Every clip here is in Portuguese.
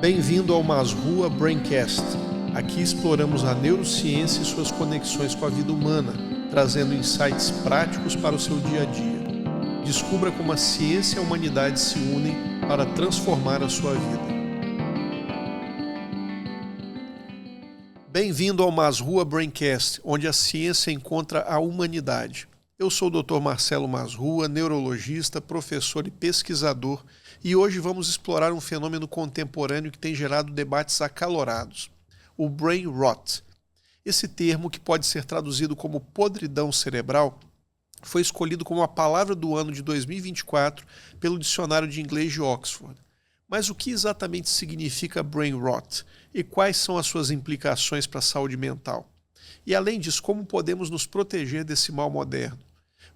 Bem-vindo ao Masrua Braincast. Aqui exploramos a neurociência e suas conexões com a vida humana, trazendo insights práticos para o seu dia a dia. Descubra como a ciência e a humanidade se unem para transformar a sua vida. Bem-vindo ao Masrua Braincast, onde a ciência encontra a humanidade. Eu sou o Dr. Marcelo Masrua, neurologista, professor e pesquisador, e hoje vamos explorar um fenômeno contemporâneo que tem gerado debates acalorados, o brain rot. Esse termo, que pode ser traduzido como podridão cerebral, foi escolhido como a palavra do ano de 2024 pelo dicionário de inglês de Oxford. Mas o que exatamente significa brain rot e quais são as suas implicações para a saúde mental? E além disso, como podemos nos proteger desse mal moderno?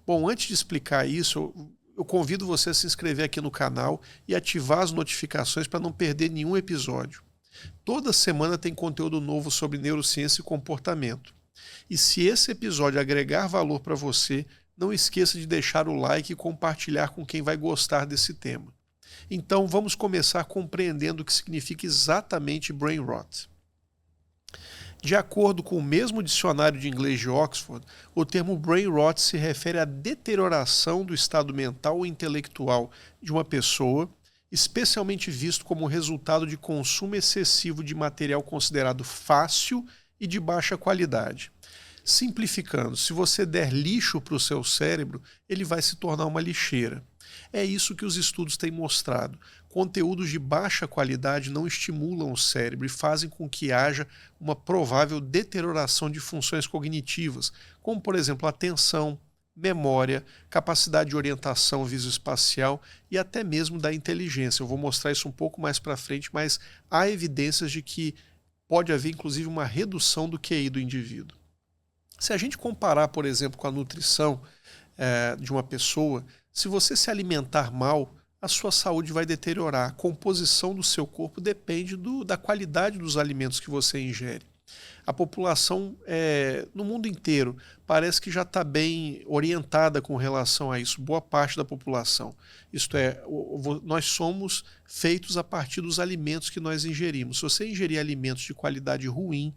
Bom, antes de explicar isso, eu convido você a se inscrever aqui no canal e ativar as notificações para não perder nenhum episódio. Toda semana tem conteúdo novo sobre neurociência e comportamento. E se esse episódio agregar valor para você, não esqueça de deixar o like e compartilhar com quem vai gostar desse tema. Então vamos começar compreendendo o que significa exatamente brain rot. De acordo com o mesmo dicionário de inglês de Oxford, o termo brain rot se refere à deterioração do estado mental ou intelectual de uma pessoa, especialmente visto como resultado de consumo excessivo de material considerado fácil e de baixa qualidade. Simplificando, se você der lixo para o seu cérebro, ele vai se tornar uma lixeira. É isso que os estudos têm mostrado. Conteúdos de baixa qualidade não estimulam o cérebro e fazem com que haja uma provável deterioração de funções cognitivas, como, por exemplo, atenção, memória, capacidade de orientação visoespacial e até mesmo da inteligência. Eu vou mostrar isso um pouco mais para frente, mas há evidências de que pode haver, inclusive, uma redução do QI do indivíduo. Se a gente comparar, por exemplo, com a nutrição de uma pessoa, se você se alimentar mal, a sua saúde vai deteriorar. A composição do seu corpo depende da qualidade dos alimentos que você ingere. A população no mundo inteiro parece que já está bem orientada com relação a isso, boa parte da população. Isto é, nós somos feitos a partir dos alimentos que nós ingerimos. Se você ingerir alimentos de qualidade ruim,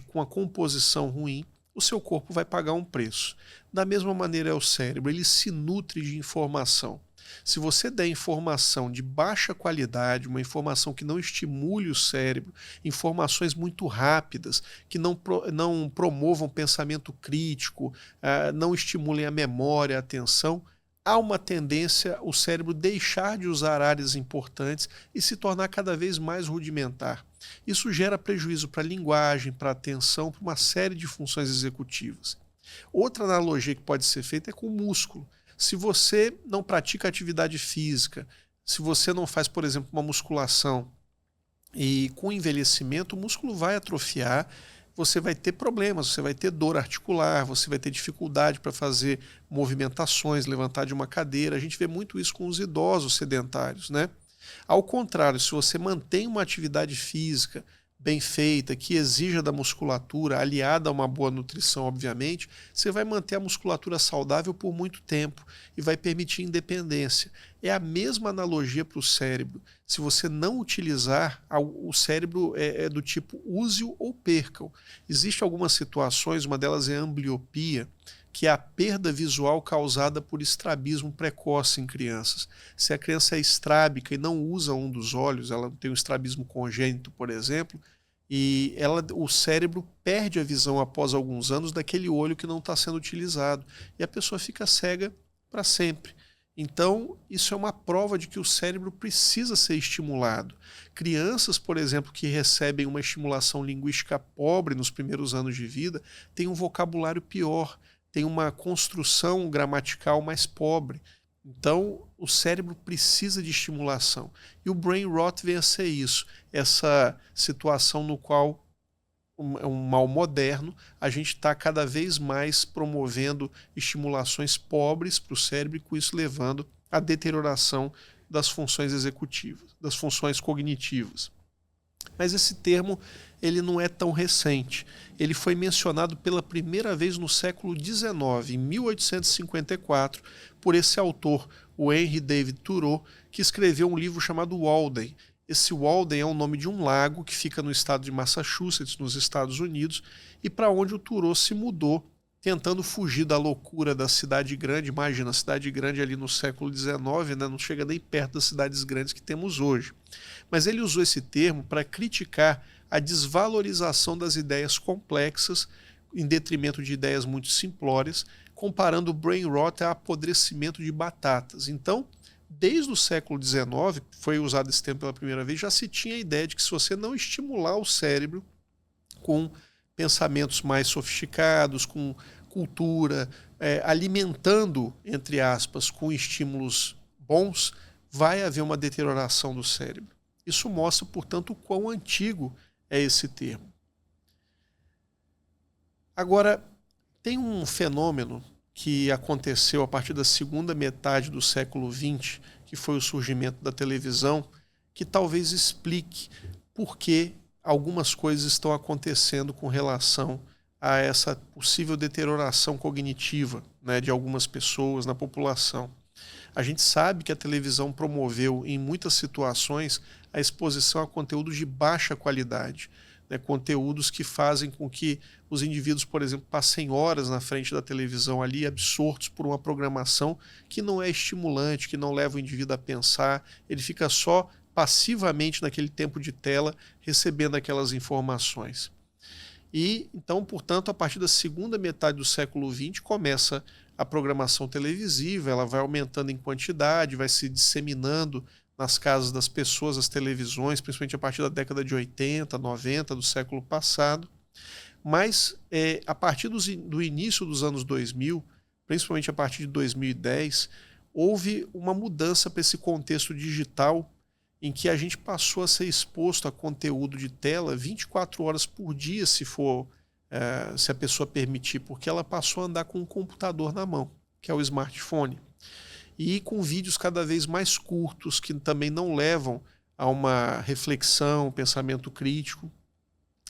com a composição ruim, o seu corpo vai pagar um preço. Da mesma maneira é o cérebro, ele se nutre de informação. Se você der informação de baixa qualidade, uma informação que não estimule o cérebro, informações muito rápidas, que não promovam pensamento crítico, não estimulem a memória, a atenção, há uma tendência o cérebro deixar de usar áreas importantes e se tornar cada vez mais rudimentar. Isso gera prejuízo para a linguagem, para a atenção, para uma série de funções executivas. Outra analogia que pode ser feita é com o músculo. Se você não pratica atividade física, se você não faz, por exemplo, uma musculação, e com o envelhecimento o músculo vai atrofiar, você vai ter problemas, você vai ter dor articular, você vai ter dificuldade para fazer movimentações, levantar de uma cadeira. A gente vê muito isso com os idosos sedentários, né? Ao contrário, se você mantém uma atividade física bem feita, que exija da musculatura, aliada a uma boa nutrição, obviamente, você vai manter a musculatura saudável por muito tempo e vai permitir independência. É a mesma analogia para o cérebro. Se você não utilizar, o cérebro é do tipo use-o ou perca-o. Existem algumas situações, uma delas é a ambliopia, que é a perda visual causada por estrabismo precoce em crianças. Se a criança é estrábica e não usa um dos olhos, ela tem um estrabismo congênito, por exemplo, e o cérebro perde a visão após alguns anos daquele olho que não está sendo utilizado, e a pessoa fica cega para sempre. Então, isso é uma prova de que o cérebro precisa ser estimulado. Crianças, por exemplo, que recebem uma estimulação linguística pobre nos primeiros anos de vida, têm um vocabulário pior, tem uma construção gramatical mais pobre. Então, o cérebro precisa de estimulação. E o brain rot vem a ser isso, essa situação no qual um mal moderno, a gente está cada vez mais promovendo estimulações pobres para o cérebro e com isso levando à deterioração das funções executivas, das funções cognitivas. Mas esse termo ele não é tão recente. Ele foi mencionado pela primeira vez no século XIX, em 1854, por esse autor, o Henry David Thoreau, que escreveu um livro chamado Walden. Esse Walden é o nome de um lago que fica no estado de Massachusetts, nos Estados Unidos, e para onde o Thoreau se mudou, tentando fugir da loucura da cidade grande. Imagina, a cidade grande ali no século XIX, né, não chega nem perto das cidades grandes que temos hoje. Mas ele usou esse termo para criticar a desvalorização das ideias complexas em detrimento de ideias muito simplórias, comparando o brain rot a apodrecimento de batatas. Então, desde o século XIX, foi usado esse termo pela primeira vez, já se tinha a ideia de que se você não estimular o cérebro com pensamentos mais sofisticados, com cultura, alimentando, entre aspas, com estímulos bons, vai haver uma deterioração do cérebro. Isso mostra, portanto, o quão antigo é esse termo. Agora, tem um fenômeno que aconteceu a partir da segunda metade do século XX, que foi o surgimento da televisão, que talvez explique por que algumas coisas estão acontecendo com relação a essa possível deterioração cognitiva, né, de algumas pessoas na população. A gente sabe que a televisão promoveu, em muitas situações, a exposição a conteúdos de baixa qualidade, né, conteúdos que fazem com que os indivíduos, por exemplo, passem horas na frente da televisão ali, absortos por uma programação que não é estimulante, que não leva o indivíduo a pensar, ele fica só passivamente naquele tempo de tela, recebendo aquelas informações. E, então, portanto, a partir da segunda metade do século XX, começa a programação televisiva, ela vai aumentando em quantidade, vai se disseminando nas casas das pessoas, as televisões, principalmente a partir da década de 80, 90 do século passado. Mas, a partir do início dos anos 2000, principalmente a partir de 2010, houve uma mudança para esse contexto digital, em que a gente passou a ser exposto a conteúdo de tela 24 horas por dia, se a pessoa permitir, porque ela passou a andar com um computador na mão, que é o smartphone, e com vídeos cada vez mais curtos, que também não levam a uma reflexão, pensamento crítico.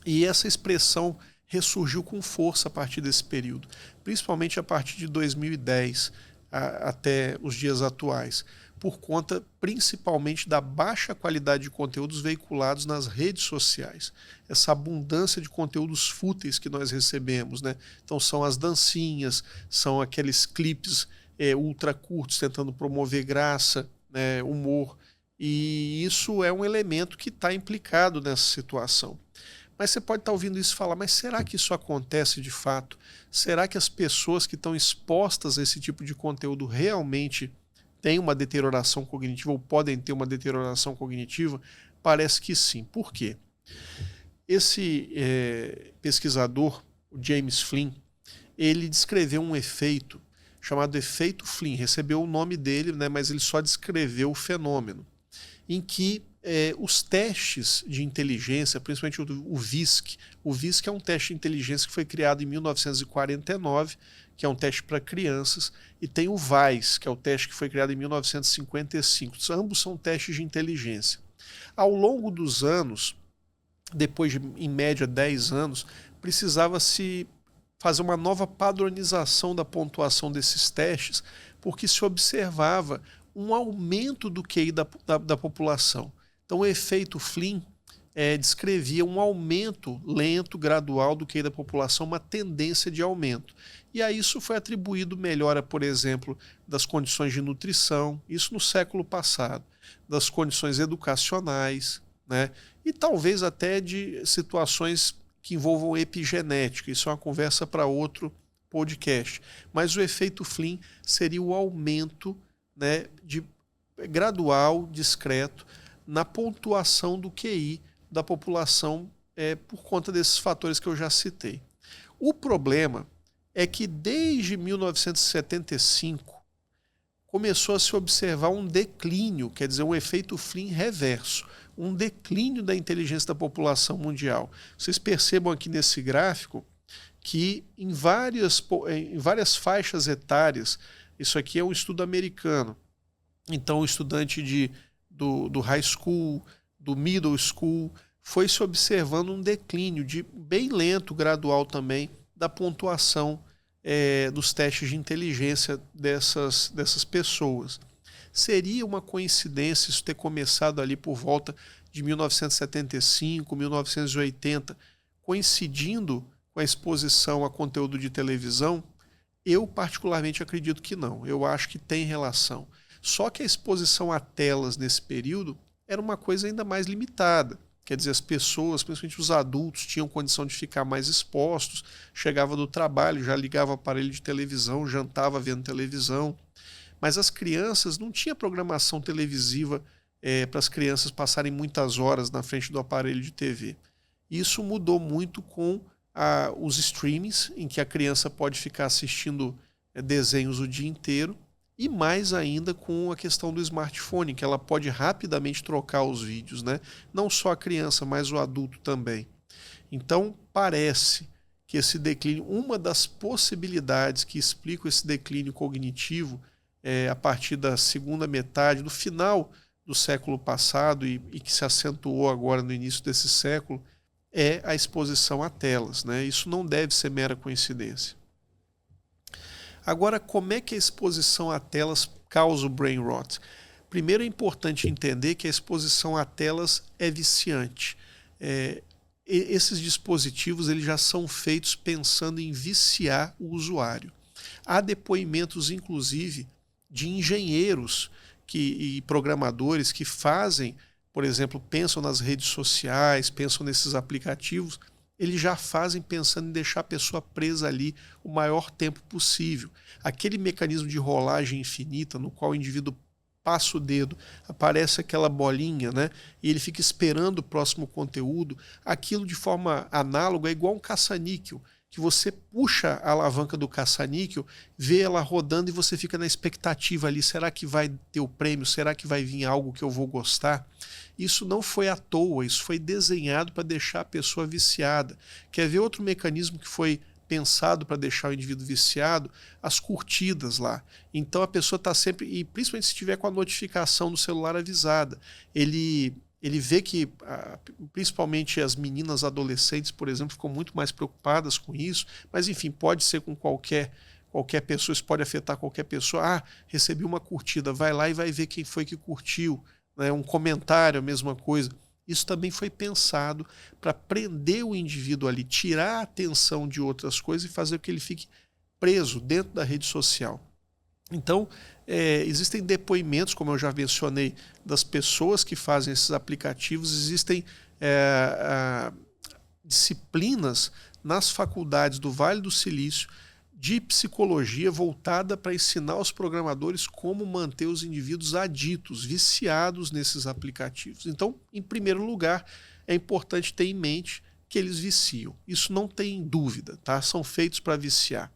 E essa expressão ressurgiu com força a partir desse período, principalmente a partir de 2010 até os dias atuais, por conta principalmente da baixa qualidade de conteúdos veiculados nas redes sociais. Essa abundância de conteúdos fúteis que nós recebemos, né? Então são as dancinhas, são aqueles clipes ultra curtos tentando promover graça, né, humor, e isso é um elemento que está implicado nessa situação. Mas você pode estar ouvindo isso e falar, mas será que isso acontece de fato? Será que as pessoas que estão expostas a esse tipo de conteúdo realmente têm uma deterioração cognitiva ou podem ter uma deterioração cognitiva? Parece que sim. Por quê? Esse pesquisador, o James Flynn, ele descreveu um efeito chamado efeito Flynn, recebeu o nome dele, né, mas ele só descreveu o fenômeno, em que os testes de inteligência, principalmente o VISC. O VISC é um teste de inteligência que foi criado em 1949, que é um teste para crianças, e tem o VAIS, que é o teste que foi criado em 1955. Ambos são testes de inteligência. Ao longo dos anos, depois de, em média, 10 anos, precisava-se fazer uma nova padronização da pontuação desses testes, porque se observava um aumento do QI da população. Então o efeito Flynn descrevia um aumento lento, gradual do QI da população, uma tendência de aumento. E a isso foi atribuído melhora, por exemplo, das condições de nutrição, isso no século passado, das condições educacionais, né? E talvez até de situações que envolvam epigenética. Isso é uma conversa para outro podcast. Mas o efeito Flynn seria o aumento, né, gradual, discreto, na pontuação do QI da população por conta desses fatores que eu já citei. O problema é que desde 1975 começou a se observar um declínio, quer dizer, um efeito Flynn reverso, um declínio da inteligência da população mundial. Vocês percebam aqui nesse gráfico que em várias faixas etárias, isso aqui é um estudo americano, então o estudante do high school, do middle school, foi se observando um declínio bem lento, gradual também, da pontuação dos testes de inteligência dessas pessoas. Seria uma coincidência isso ter começado ali por volta de 1975, 1980, coincidindo com a exposição a conteúdo de televisão? Eu particularmente acredito que não. Eu acho que tem relação. Só que a exposição a telas nesse período era uma coisa ainda mais limitada. Quer dizer, as pessoas, principalmente os adultos, tinham condição de ficar mais expostos, chegava do trabalho, já ligava o aparelho de televisão, jantava vendo televisão. Mas as crianças não tinha programação televisiva para as crianças passarem muitas horas na frente do aparelho de TV. Isso mudou muito com os streamings, em que a criança pode ficar assistindo desenhos o dia inteiro, e mais ainda com a questão do smartphone, que ela pode rapidamente trocar os vídeos, né? Não só a criança, mas o adulto também. Então, parece que esse declínio, uma das possibilidades que explicam esse declínio cognitivo a partir da segunda metade, do final do século passado e que se acentuou agora no início desse século, é a exposição a telas, né? Isso não deve ser mera coincidência. Agora, como é que a exposição a telas causa o brain rot? Primeiro é importante entender que a exposição a telas é viciante. Esses dispositivos eles já são feitos pensando em viciar o usuário. Há depoimentos, inclusive, de engenheiros e programadores que fazem, por exemplo, pensam nas redes sociais, pensam nesses aplicativos, eles já fazem pensando em deixar a pessoa presa ali o maior tempo possível. Aquele mecanismo de rolagem infinita no qual o indivíduo passa o dedo, aparece aquela bolinha, né? E ele fica esperando o próximo conteúdo, aquilo de forma análoga é igual um caça-níquel, que você puxa a alavanca do caça-níquel, vê ela rodando e você fica na expectativa ali, será que vai ter o prêmio, será que vai vir algo que eu vou gostar? Isso não foi à toa, isso foi desenhado para deixar a pessoa viciada. Quer ver outro mecanismo que foi pensado para deixar o indivíduo viciado? As curtidas lá. Então a pessoa está sempre, e principalmente se tiver com a notificação do celular avisada, ele vê que, principalmente as meninas adolescentes, por exemplo, ficam muito mais preocupadas com isso, mas enfim, pode ser com qualquer pessoa, isso pode afetar qualquer pessoa. Ah, recebi uma curtida, vai lá e vai ver quem foi que curtiu, né? Um comentário, a mesma coisa. Isso também foi pensado para prender o indivíduo ali, tirar a atenção de outras coisas e fazer com que ele fique preso dentro da rede social. Então, existem depoimentos, como eu já mencionei, das pessoas que fazem esses aplicativos, existem disciplinas nas faculdades do Vale do Silício de psicologia voltada para ensinar os programadores como manter os indivíduos aditos, viciados nesses aplicativos. Então, em primeiro lugar, é importante ter em mente que eles viciam. Isso não tem dúvida, tá? São feitos para viciar.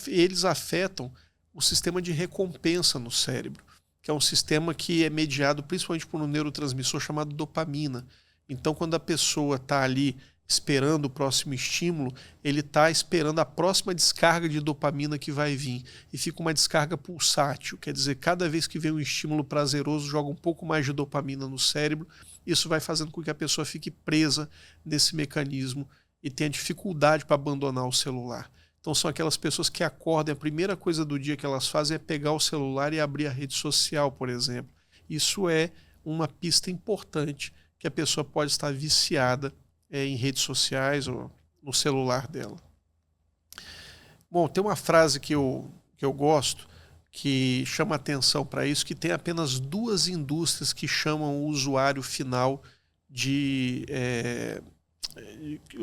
Eles afetam o sistema de recompensa no cérebro, que é um sistema que é mediado principalmente por um neurotransmissor chamado dopamina. Então, quando a pessoa está ali esperando o próximo estímulo, ele está esperando a próxima descarga de dopamina que vai vir. E fica uma descarga pulsátil, quer dizer, cada vez que vem um estímulo prazeroso, joga um pouco mais de dopamina no cérebro. Isso vai fazendo com que a pessoa fique presa nesse mecanismo e tenha dificuldade para abandonar o celular. Então são aquelas pessoas que acordam, a primeira coisa do dia que elas fazem é pegar o celular e abrir a rede social, por exemplo. Isso é uma pista importante que a pessoa pode estar viciada em redes sociais ou no celular dela. Bom, tem uma frase que eu gosto, que chama atenção para isso, que tem apenas duas indústrias que chamam o usuário final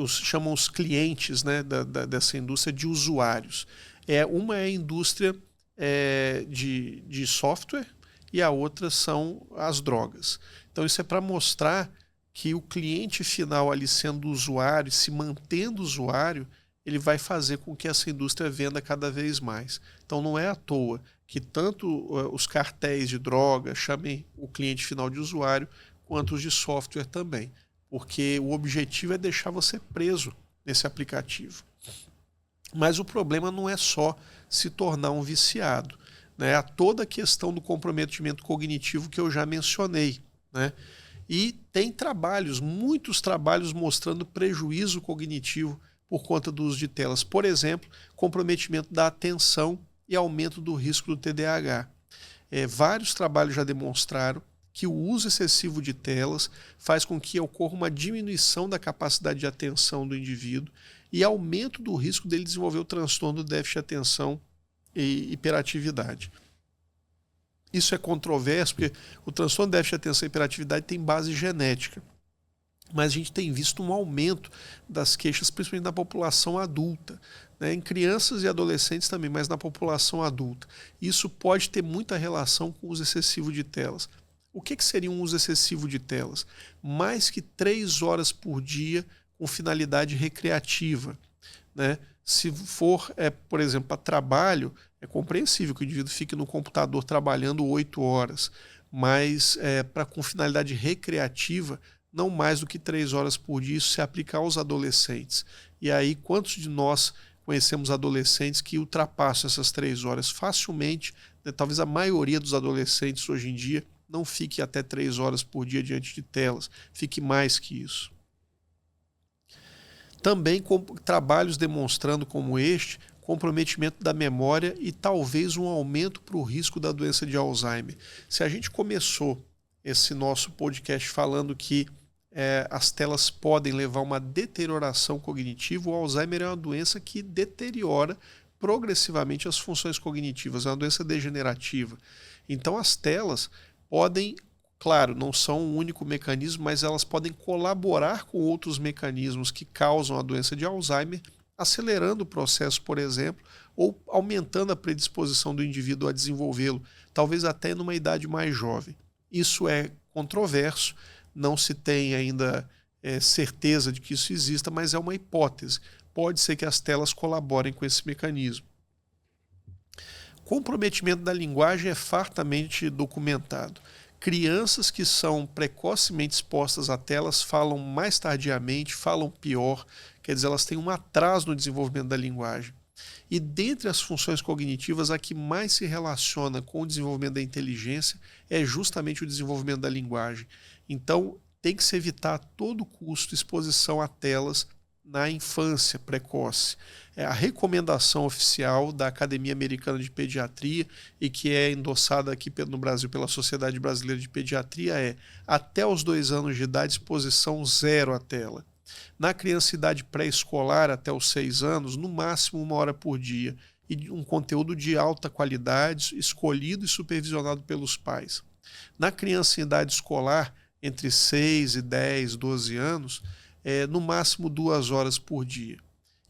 chamam os clientes, né, dessa indústria de usuários. Uma é a indústria de software e a outra são as drogas. Então isso é para mostrar que o cliente final ali sendo usuário, se mantendo usuário, ele vai fazer com que essa indústria venda cada vez mais. Então não é à toa que tanto os cartéis de droga chamem o cliente final de usuário, quanto os de software também. Porque o objetivo é deixar você preso nesse aplicativo. Mas o problema não é só se tornar um viciado, né? Há toda a questão do comprometimento cognitivo que eu já mencionei, né? E tem muitos trabalhos mostrando prejuízo cognitivo por conta do uso de telas. Por exemplo, comprometimento da atenção e aumento do risco do TDAH. Vários trabalhos já demonstraram que o uso excessivo de telas faz com que ocorra uma diminuição da capacidade de atenção do indivíduo e aumento do risco dele desenvolver o transtorno do déficit de atenção e hiperatividade. Isso é controverso, porque o transtorno de déficit de atenção e hiperatividade tem base genética. Mas a gente tem visto um aumento das queixas, principalmente na população adulta, né? Em crianças e adolescentes também, mas na população adulta. Isso pode ter muita relação com o uso excessivo de telas. O que seria um uso excessivo de telas? Mais que 3 horas por dia com finalidade recreativa, né? Se for, por exemplo, para trabalho, é compreensível que o indivíduo fique no computador trabalhando 8 horas, mas com finalidade recreativa, não mais do que 3 horas por dia. Isso se aplica aos adolescentes. E aí, quantos de nós conhecemos adolescentes que ultrapassam essas 3 horas facilmente, né? Talvez a maioria dos adolescentes hoje em dia não fique até 3 horas por dia diante de telas, fique mais que isso. Também com trabalhos demonstrando como este, comprometimento da memória e talvez um aumento para o risco da doença de Alzheimer. Se a gente começou esse nosso podcast falando que as telas podem levar a uma deterioração cognitiva, o Alzheimer é uma doença que deteriora progressivamente as funções cognitivas, é uma doença degenerativa. Então as telas podem, claro, não são um único mecanismo, mas elas podem colaborar com outros mecanismos que causam a doença de Alzheimer, acelerando o processo, por exemplo, ou aumentando a predisposição do indivíduo a desenvolvê-lo, talvez até numa idade mais jovem. Isso é controverso, não se tem ainda certeza de que isso exista, mas é uma hipótese. Pode ser que as telas colaborem com esse mecanismo. Comprometimento da linguagem é fartamente documentado. Crianças que são precocemente expostas a telas falam mais tardiamente, falam pior, quer dizer, elas têm um atraso no desenvolvimento da linguagem. E dentre as funções cognitivas, a que mais se relaciona com o desenvolvimento da inteligência é justamente o desenvolvimento da linguagem. Então, tem que se evitar a todo custo exposição a telas na infância precoce. A recomendação oficial da Academia Americana de Pediatria e que é endossada aqui no Brasil pela Sociedade Brasileira de Pediatria é até os 2 anos de idade, exposição 0 à tela. Na criança idade pré-escolar até os 6 anos, no máximo 1 hora por dia e um conteúdo de alta qualidade, escolhido e supervisionado pelos pais. Na criança em idade escolar, entre 6 e 10, 12 anos, no máximo 2 horas por dia.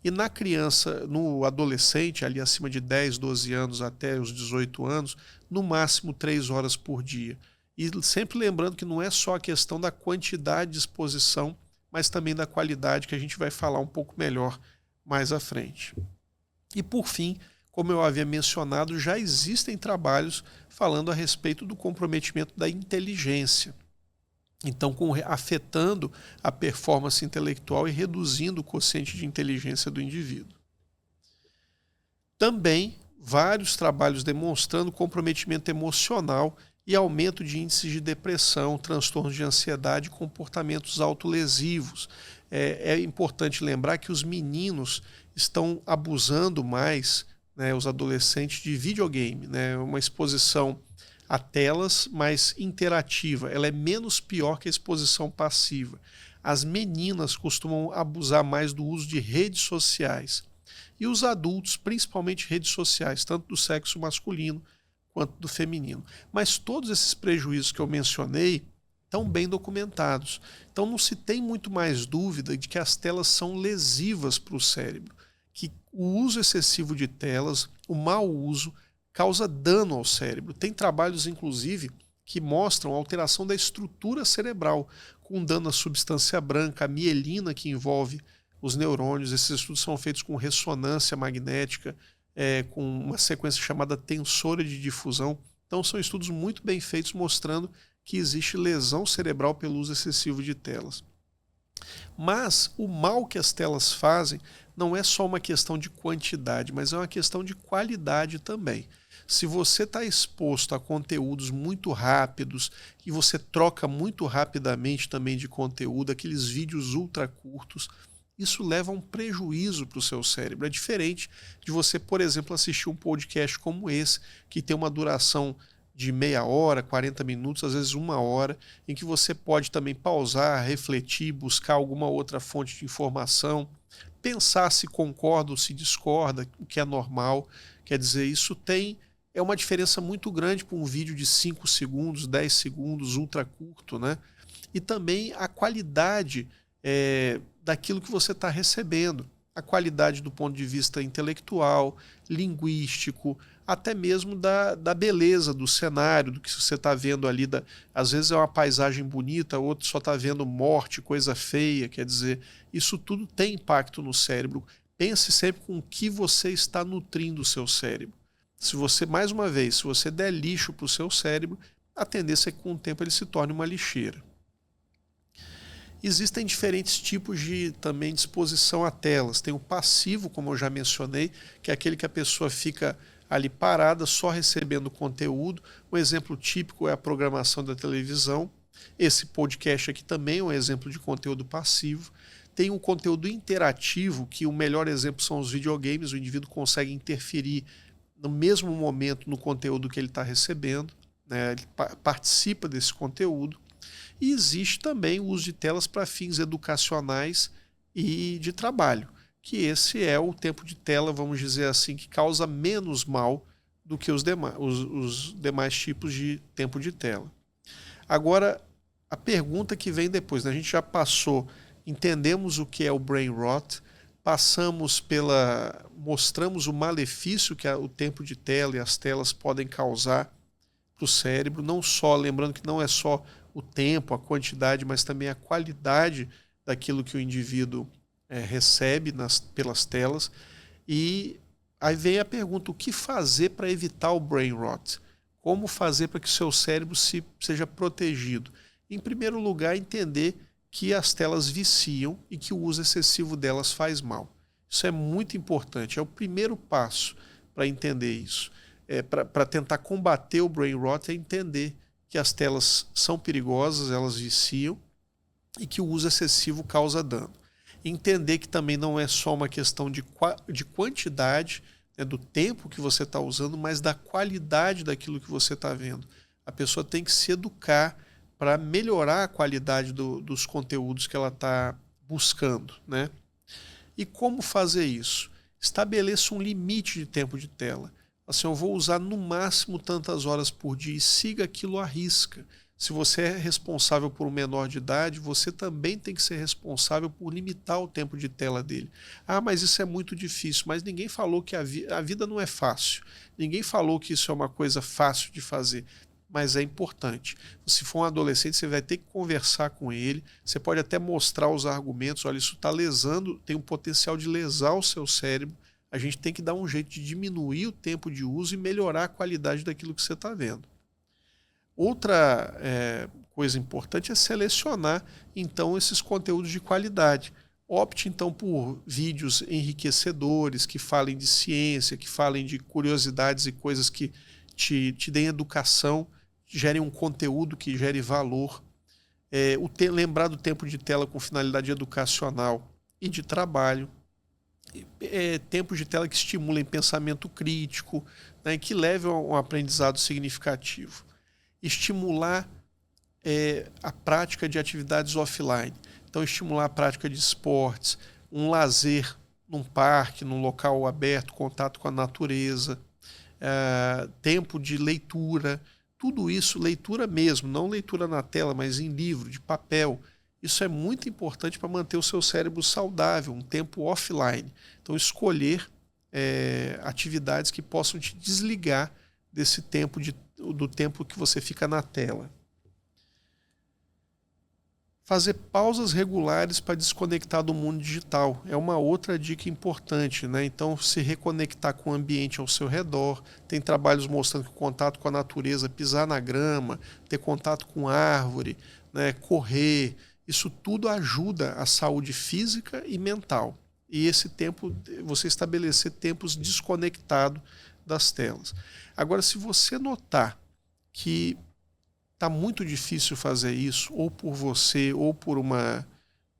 E na criança, no adolescente, ali acima de 10, 12 anos até os 18 anos, no máximo 3 horas por dia. E sempre lembrando que não é só a questão da quantidade de exposição, mas também da qualidade, que a gente vai falar um pouco melhor mais à frente. E por fim, como eu havia mencionado, já existem trabalhos falando a respeito do comprometimento da inteligência. Então, afetando a performance intelectual e reduzindo o quociente de inteligência do indivíduo. Também, vários trabalhos demonstrando comprometimento emocional e aumento de índices de depressão, transtornos de ansiedade e comportamentos autolesivos. É importante lembrar que os meninos estão abusando mais, né, os adolescentes, de videogame, né, uma exposição a telas, mas interativa. Ela é menos pior que a exposição passiva. As meninas costumam abusar mais do uso de redes sociais. E os adultos, principalmente redes sociais, tanto do sexo masculino quanto do feminino. Mas todos esses prejuízos que eu mencionei estão bem documentados. Então não se tem muito mais dúvida de que as telas são lesivas para o cérebro, que o uso excessivo de telas, o mau uso, causa dano ao cérebro. Tem trabalhos, inclusive, que mostram a alteração da estrutura cerebral, com dano à substância branca, a mielina que envolve os neurônios. Esses estudos são feitos com ressonância magnética, com uma sequência chamada tensora de difusão. Então são estudos muito bem feitos mostrando que existe lesão cerebral pelo uso excessivo de telas. Mas o mal que as telas fazem não é só uma questão de quantidade, mas é uma questão de qualidade também. Se você está exposto a conteúdos muito rápidos e você troca muito rapidamente também de conteúdo, aqueles vídeos ultra curtos, isso leva a um prejuízo para o seu cérebro. É diferente de você, por exemplo, assistir um podcast como esse, que tem uma duração de meia hora, 40 minutos, às vezes 1 hora, em que você pode também pausar, refletir, buscar alguma outra fonte de informação, pensar se concorda ou se discorda, o que é normal. Quer dizer, é uma diferença muito grande para um vídeo de 5 segundos, 10 segundos, ultra curto, né? E também a qualidade daquilo que você está recebendo. A qualidade do ponto de vista intelectual, linguístico, até mesmo da beleza do cenário, do que você está vendo ali. Às vezes é uma paisagem bonita, outro só está vendo morte, coisa feia. Quer dizer, isso tudo tem impacto no cérebro. Pense sempre com o que você está nutrindo o seu cérebro. Se você, mais uma vez, se você der lixo para o seu cérebro, a tendência é que com o tempo ele se torne uma lixeira. Existem diferentes tipos de também de exposição a telas. Tem o passivo, como eu já mencionei, que é aquele que a pessoa fica ali parada, só recebendo conteúdo. Um exemplo típico é a programação da televisão. Esse podcast aqui também é um exemplo de conteúdo passivo. Tem um conteúdo interativo, que o melhor exemplo são os videogames. O indivíduo consegue interferir no mesmo momento no conteúdo que ele está recebendo, né? Ele participa desse conteúdo. E existe também o uso de telas para fins educacionais e de trabalho, que esse é o tempo de tela, vamos dizer assim, que causa menos mal do que os demais tipos de tempo de tela. Agora, a pergunta que vem depois, né? A gente já entendemos o que é o brain rot, mostramos o malefício que o tempo de tela e as telas podem causar para o cérebro, lembrando que não é só o tempo, a quantidade, mas também a qualidade daquilo que o indivíduo recebe pelas telas. E aí vem a pergunta, o que fazer para evitar o brain rot? Como fazer para que o seu cérebro seja protegido? Em primeiro lugar, entender que as telas viciam e que o uso excessivo delas faz mal. Isso é muito importante, é o primeiro passo para entender isso. Para tentar combater o brain rot é entender que as telas são perigosas, elas viciam e que o uso excessivo causa dano. Entender que também não é só uma questão de quantidade, né, do tempo que você está usando, mas da qualidade daquilo que você está vendo. A pessoa tem que se educar para melhorar a qualidade dos conteúdos que ela está buscando, né? E como fazer isso? Estabeleça um limite de tempo de tela. Assim, eu vou usar no máximo tantas horas por dia e siga aquilo à risca. Se você é responsável por um menor de idade, você também tem que ser responsável por limitar o tempo de tela dele. Ah, mas isso é muito difícil. Mas ninguém falou que a vida não é fácil. Ninguém falou que isso é uma coisa fácil de fazer. Mas é importante. Se for um adolescente, você vai ter que conversar com ele. Você pode até mostrar os argumentos. Olha, isso está lesando, tem um potencial de lesar o seu cérebro. A gente tem que dar um jeito de diminuir o tempo de uso e melhorar a qualidade daquilo que você está vendo. Outra coisa importante é selecionar, então, esses conteúdos de qualidade. Opte, então, por vídeos enriquecedores, que falem de ciência, que falem de curiosidades e coisas que te deem educação, gerem um conteúdo que gere valor. Lembrar do tempo de tela com finalidade educacional e de trabalho. Tempos de tela que estimulem pensamento crítico, né, que levem a um aprendizado significativo. Estimular a prática de atividades offline. Então, estimular a prática de esportes, um lazer num parque, num local aberto, contato com a natureza, tempo de leitura, tudo isso, leitura mesmo, não leitura na tela, mas em livro, de papel. Isso é muito importante para manter o seu cérebro saudável, um tempo offline. Então, escolher atividades que possam te desligar desse tempo, do tempo que você fica na tela. Fazer pausas regulares para desconectar do mundo digital é uma outra dica importante, né? Então, se reconectar com o ambiente ao seu redor. Tem trabalhos mostrando que o contato com a natureza, pisar na grama, ter contato com árvore, né, correr, isso tudo ajuda a saúde física e mental. E esse tempo, você estabelecer tempos desconectados das telas. Agora, se você notar que está muito difícil fazer isso, ou por você, ou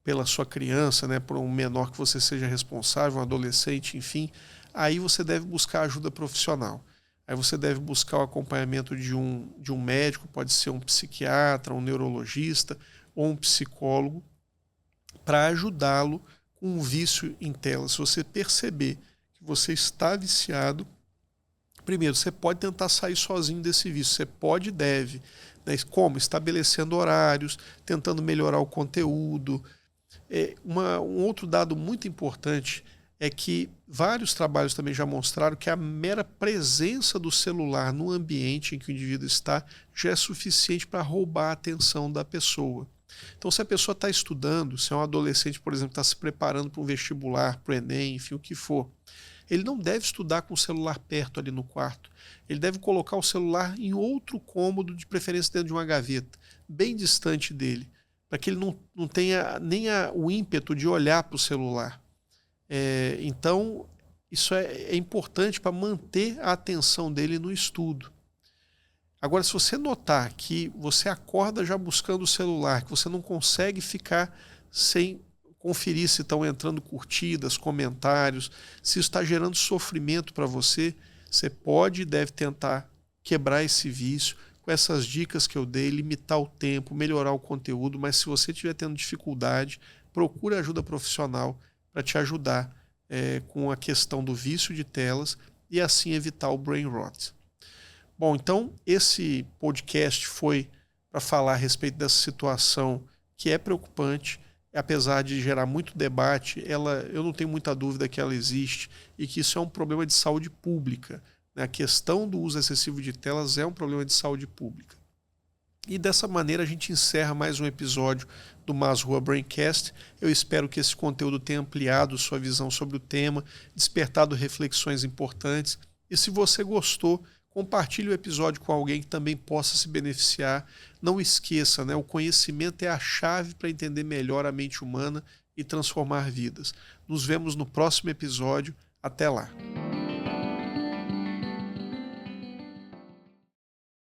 pela sua criança, né, por um menor que você seja responsável, um adolescente, enfim, aí você deve buscar ajuda profissional. aí você deve buscar o acompanhamento de um médico, pode ser um psiquiatra, um neurologista ou um psicólogo, para ajudá-lo com um vício em telas. Se você perceber que você está viciado, primeiro, você pode tentar sair sozinho desse vício, você pode e deve. Né? Como? Estabelecendo horários, tentando melhorar o conteúdo. Um outro dado muito importante é que vários trabalhos também já mostraram que a mera presença do celular no ambiente em que o indivíduo está já é suficiente para roubar a atenção da pessoa. Então, se a pessoa está estudando, se é um adolescente, por exemplo, está se preparando para um vestibular, para o Enem, enfim, o que for, ele não deve estudar com o celular perto ali no quarto. Ele deve colocar o celular em outro cômodo, de preferência dentro de uma gaveta, bem distante dele, para que ele não tenha nem o ímpeto de olhar para o celular. Então, isso é importante para manter a atenção dele no estudo. Agora, se você notar que você acorda já buscando o celular, que você não consegue ficar sem conferir se estão entrando curtidas, comentários, se isso está gerando sofrimento para você, você pode e deve tentar quebrar esse vício com essas dicas que eu dei, limitar o tempo, melhorar o conteúdo, mas se você estiver tendo dificuldade, procure ajuda profissional para te ajudar com a questão do vício de telas e assim evitar o brain rot. Bom, então esse podcast foi para falar a respeito dessa situação que é preocupante, apesar de gerar muito debate, eu não tenho muita dúvida que ela existe e que isso é um problema de saúde pública. Né? A questão do uso excessivo de telas é um problema de saúde pública. E dessa maneira a gente encerra mais um episódio do Masrua Braincast. Eu espero que esse conteúdo tenha ampliado sua visão sobre o tema, despertado reflexões importantes. E se você gostou, compartilhe o episódio com alguém que também possa se beneficiar. Não esqueça, né? O conhecimento é a chave para entender melhor a mente humana e transformar vidas. Nos vemos no próximo episódio. Até lá!